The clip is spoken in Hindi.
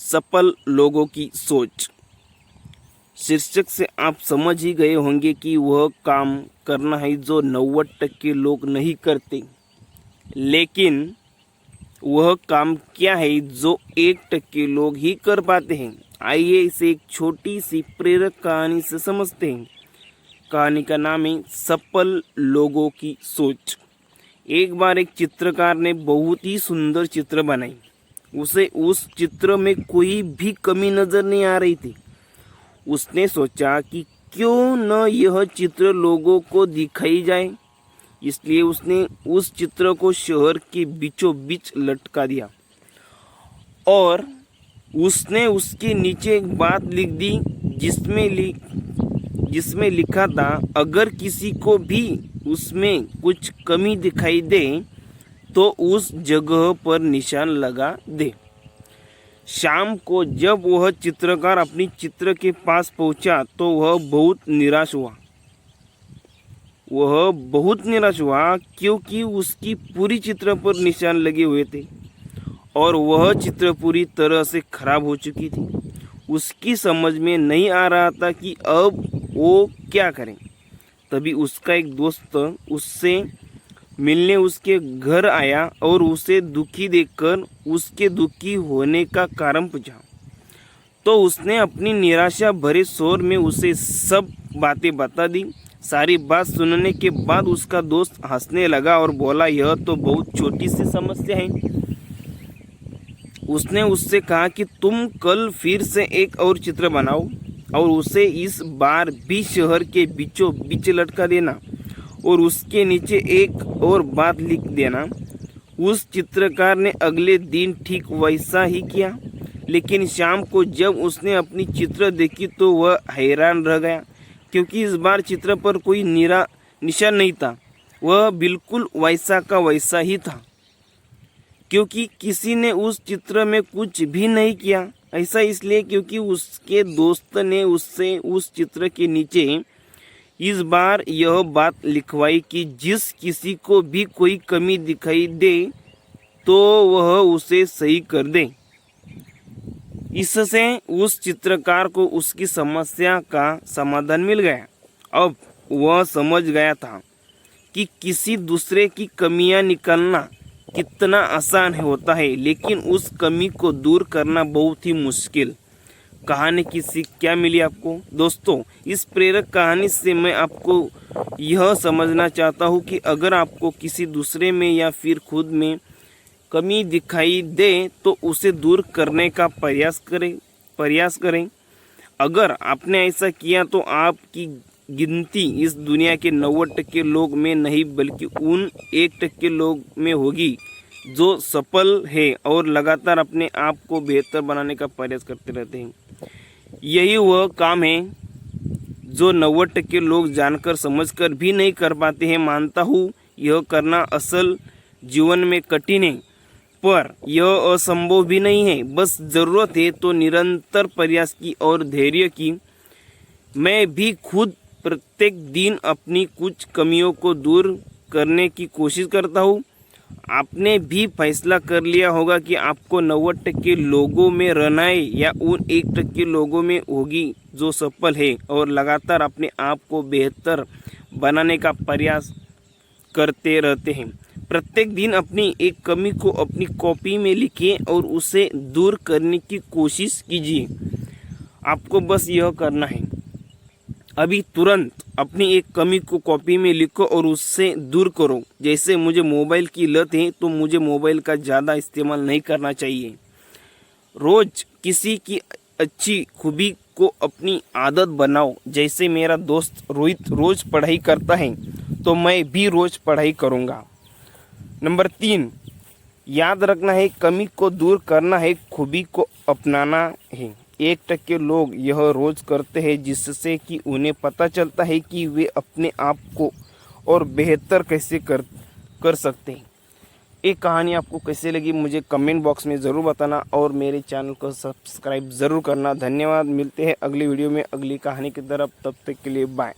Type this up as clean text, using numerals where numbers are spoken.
सफल लोगों की सोच। शीर्षक से आप समझ ही गए होंगे कि वह काम करना है जो 90% लोग नहीं करते, लेकिन वह काम क्या है जो 1% लोग ही कर पाते हैं। आइए इसे एक छोटी सी प्रेरक कहानी से समझते हैं। कहानी का नाम है सफल लोगों की सोच। एक बार एक चित्रकार ने बहुत ही सुंदर चित्र बनाई। उसे उस चित्र में कोई भी कमी नजर नहीं आ रही थी। उसने सोचा कि क्यों न यह चित्र लोगों को दिखाई जाए। इसलिए उसने उस चित्र को शहर के बीचों बीच लटका दिया और उसने उसके नीचे एक बात लिख दी जिसमें लिखा था, अगर किसी को भी उसमें कुछ कमी दिखाई दे तो उस जगह पर निशान लगा दे। शाम को जब वह चित्रकार अपनी चित्र के पास पहुंचा तो वह बहुत निराश हुआ क्योंकि उसकी पूरी चित्र पर निशान लगे हुए थे और वह चित्र पूरी तरह से खराब हो चुकी थी। उसकी समझ में नहीं आ रहा था कि अब वो क्या करें। तभी उसका एक दोस्त उससे मिलने उसके घर आया और उसे दुखी देखकर उसके दुखी होने का कारण पूछा। तो उसने अपनी निराशा भरे स्वर में उसे सब बातें बता दी। सारी बात सुनने के बाद उसका दोस्त हंसने लगा और बोला, यह तो बहुत छोटी सी समस्या है। उसने उससे कहा कि तुम कल फिर से एक और चित्र बनाओ और उसे इस बार भी शहर के बीचों बीच लटका देना और उसके नीचे एक और बात लिख देना। उस चित्रकार ने अगले दिन ठीक वैसा ही किया, लेकिन शाम को जब उसने अपनी चित्र देखी तो वह हैरान रह गया क्योंकि इस बार चित्र पर कोई निशान नहीं था। वह बिल्कुल वैसा का वैसा ही था क्योंकि किसी ने उस चित्र में कुछ भी नहीं किया। ऐसा इसलिए क्योंकि उसके दोस्त ने उससे उस चित्र के नीचे इस बार यह बात लिखवाई कि जिस किसी को भी कोई कमी दिखाई दे तो वह उसे सही कर दे। इससे उस चित्रकार को उसकी समस्या का समाधान मिल गया। अब वह समझ गया था कि किसी दूसरे की कमियां निकालना कितना आसान होता है, लेकिन उस कमी को दूर करना बहुत ही मुश्किल। कहानी की सीख क्या मिली आपको? दोस्तों, इस प्रेरक कहानी से मैं आपको यह समझना चाहता हूँ कि अगर आपको किसी दूसरे में या फिर खुद में कमी दिखाई दे तो उसे दूर करने का प्रयास करें। अगर आपने ऐसा किया तो आपकी गिनती इस दुनिया के 90% लोग में नहीं बल्कि उन 1% लोग में होगी जो सफल है और लगातार अपने आप को बेहतर बनाने का प्रयास करते रहते हैं। यही वह काम है जो 90% लोग जानकर समझकर भी नहीं कर पाते हैं। मानता हूँ यह करना असल जीवन में कठिन है, पर यह असंभव भी नहीं है। बस ज़रूरत है तो निरंतर प्रयास की और धैर्य की। मैं भी खुद प्रत्येक दिन अपनी कुछ कमियों को दूर करने की कोशिश करता हूँ। आपने भी फैसला कर लिया होगा कि आपको 90% लोगों में रहना है या उन 1% लोगों में होगी जो सफल है और लगातार अपने आप को बेहतर बनाने का प्रयास करते रहते हैं। प्रत्येक दिन अपनी एक कमी को अपनी कॉपी में लिखिए और उसे दूर करने की कोशिश कीजिए। आपको बस यह करना है, अभी तुरंत अपनी एक कमी को कॉपी में लिखो और उससे दूर करो। जैसे मुझे मोबाइल की लत है तो मुझे मोबाइल का ज़्यादा इस्तेमाल नहीं करना चाहिए। रोज़ किसी की अच्छी खूबी को अपनी आदत बनाओ। जैसे मेरा दोस्त रोहित रोज़ पढ़ाई करता है तो मैं भी रोज़ पढ़ाई करूँगा। नंबर 3, याद रखना है, कमी को दूर करना है, खूबी को अपनाना है। 1% लोग यह रोज़ करते हैं जिससे उन्हें पता चलता है कि वे अपने आप को और बेहतर कैसे कर सकते हैं। ये कहानी आपको कैसे लगी मुझे कमेंट बॉक्स में ज़रूर बताना और मेरे चैनल को सब्सक्राइब ज़रूर करना। धन्यवाद। मिलते हैं अगली वीडियो में अगली कहानी की तरफ। तब तक के लिए बाय।